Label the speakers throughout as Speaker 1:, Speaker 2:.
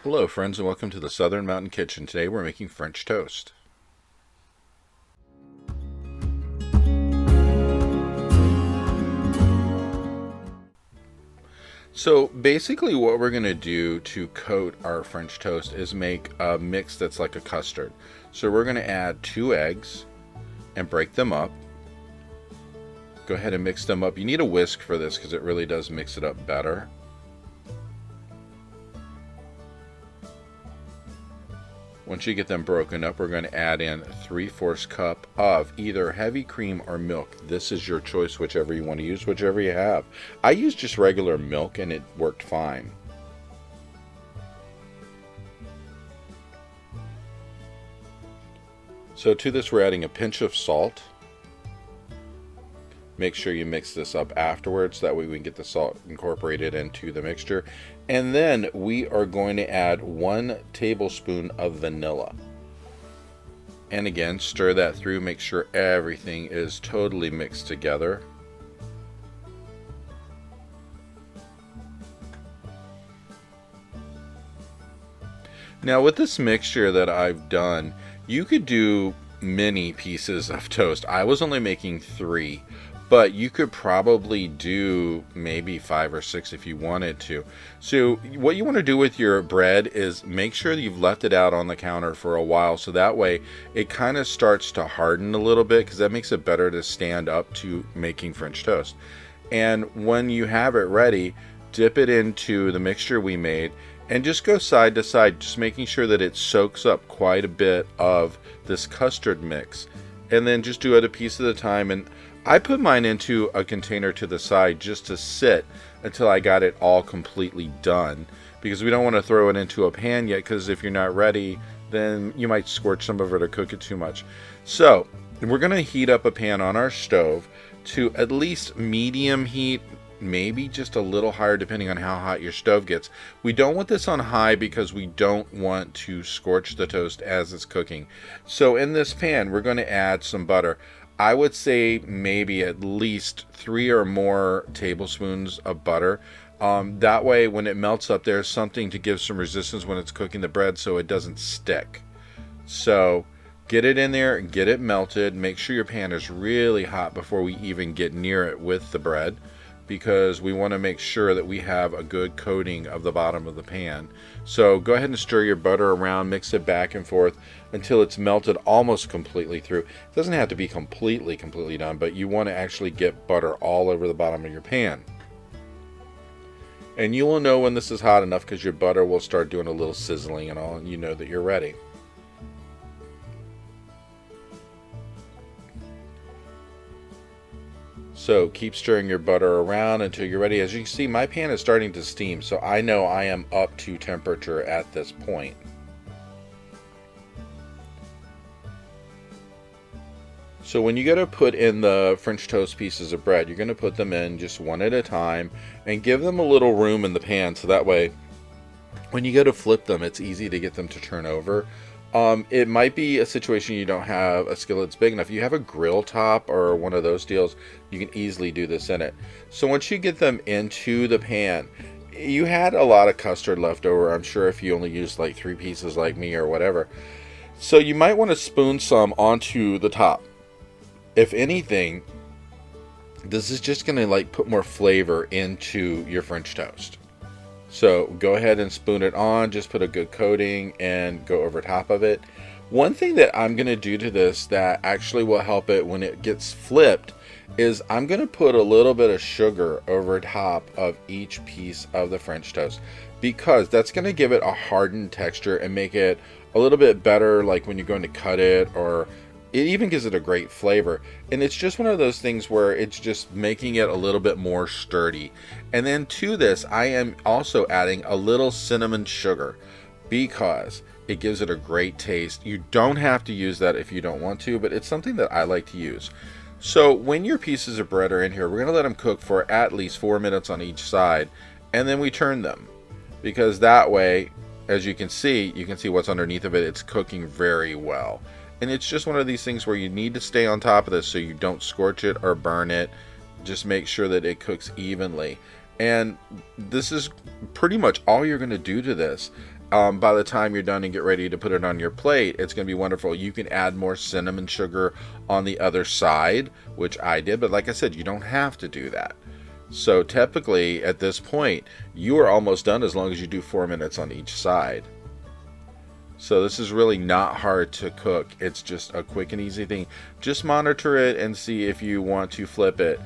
Speaker 1: Hello friends and welcome to the Southern Mountain Kitchen. Today we're making French toast. So basically what we're going to do to coat our French toast is make a mix that's like a custard. So we're going to add 2 eggs and break them up. Go ahead and mix them up. You need a whisk for this because it really does mix it up better. Once you get them broken up, we're going to add in 3/4 cup of either heavy cream or milk. This is your choice, whichever you want to use, whichever you have. I used just regular milk and it worked fine. So to this we're adding a pinch of salt. Make sure you mix this up afterwards, that way we can get the salt incorporated into the mixture. And then we are going to add 1 tablespoon of vanilla. And again, stir that through, make sure everything is totally mixed together. Now with this mixture that I've done, you could do many pieces of toast. I was only making 3. But you could probably do maybe 5 or 6 if you wanted to. So what you want to do with your bread is make sure that you've left it out on the counter for a while, so that way it kind of starts to harden a little bit, because that makes it better to stand up to making French toast. And when you have it ready, dip it into the mixture we made and just go side to side, just making sure that it soaks up quite a bit of this custard mix. And then just do it a piece at a time. And I put mine into a container to the side just to sit until I got it all completely done, because we don't want to throw it into a pan yet, because if you're not ready, then you might scorch some of it or cook it too much. So we're going to heat up a pan on our stove to at least medium heat, maybe just a little higher depending on how hot your stove gets. We don't want this on high because we don't want to scorch the toast as it's cooking. So in this pan we're going to add some butter. I would say maybe at least 3 or more tablespoons of butter. That way when it melts up, there's something to give some resistance when it's cooking the bread so it doesn't stick. So get it in there, get it melted, make sure your pan is really hot before we even get near it with the bread, because we want to make sure that we have a good coating of the bottom of the pan. So go ahead and stir your butter around, mix it back and forth until it's melted almost completely through. It doesn't have to be completely done, but you want to actually get butter all over the bottom of your pan. And you will know when this is hot enough because your butter will start doing a little sizzling and all, and you know that you're ready. So keep stirring your butter around until you're ready. As you can see, my pan is starting to steam, so I know I am up to temperature at this point. So when you go to put in the French toast pieces of bread, you're going to put them in just one at a time and give them a little room in the pan, so that way when you go to flip them, it's easy to get them to turn over. It might be a situation you don't have a skillet that's big enough. You have a grill top or one of those deals, you can easily do this in it. So once you get them into the pan, you had a lot of custard left over, I'm sure, if you only used like 3 pieces like me or whatever. So you might want to spoon some onto the top. If anything, this is just going to like put more flavor into your French toast. So go ahead and spoon it on, just put a good coating and go over top of it. One thing that I'm going to do to this that actually will help it when it gets flipped is I'm going to put a little bit of sugar over top of each piece of the French toast, because that's going to give it a hardened texture and make it a little bit better, like when you're going to cut it, or it even gives it a great flavor. And it's just one of those things where it's just making it a little bit more sturdy. And then to this, I am also adding a little cinnamon sugar because it gives it a great taste. You don't have to use that if you don't want to, but it's something that I like to use. So when your pieces of bread are in here, we're going to let them cook for at least 4 minutes on each side, and then we turn them, because that way, as you can see what's underneath of it. It's cooking very well. And it's just one of these things where you need to stay on top of this so you don't scorch it or burn it. Just make sure that it cooks evenly. And this is pretty much all you're going to do to this. By the time you're done and get ready to put it on your plate, it's going to be wonderful. You can add more cinnamon sugar on the other side, which I did, but like I said, you don't have to do that. So typically at this point, you are almost done as long as you do 4 minutes on each side. So this is really not hard to cook. It's just a quick and easy thing. Just monitor it and see if you want to flip it.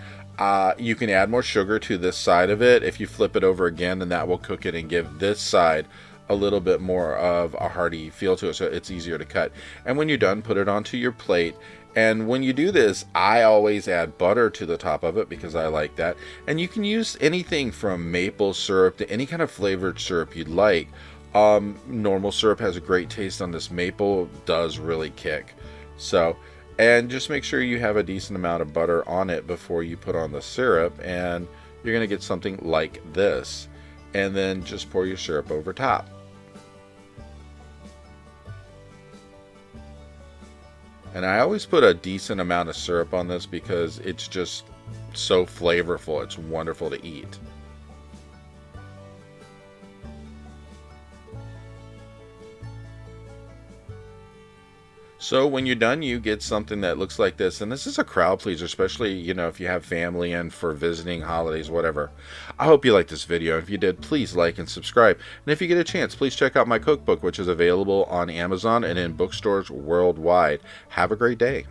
Speaker 1: You can add more sugar to this side of it. If you flip it over again, then that will cook it and give this side a little bit more of a hearty feel to it, so it's easier to cut. And when you're done, put it onto your plate. And when you do this, I always add butter to the top of it because I like that. And you can use anything from maple syrup to any kind of flavored syrup you'd like. Normal syrup has a great taste on this. Maple does really kick. So, and just make sure you have a decent amount of butter on it before you put on the syrup, and you're going to get something like this. And then just pour your syrup over top. And I always put a decent amount of syrup on this because it's just so flavorful. It's wonderful to eat. So when you're done, you get something that looks like this. And this is a crowd pleaser, especially, you know, if you have family and for visiting, holidays, whatever. I hope you liked this video. If you did, please like and subscribe. And if you get a chance, please check out my cookbook, which is available on Amazon and in bookstores worldwide. Have a great day.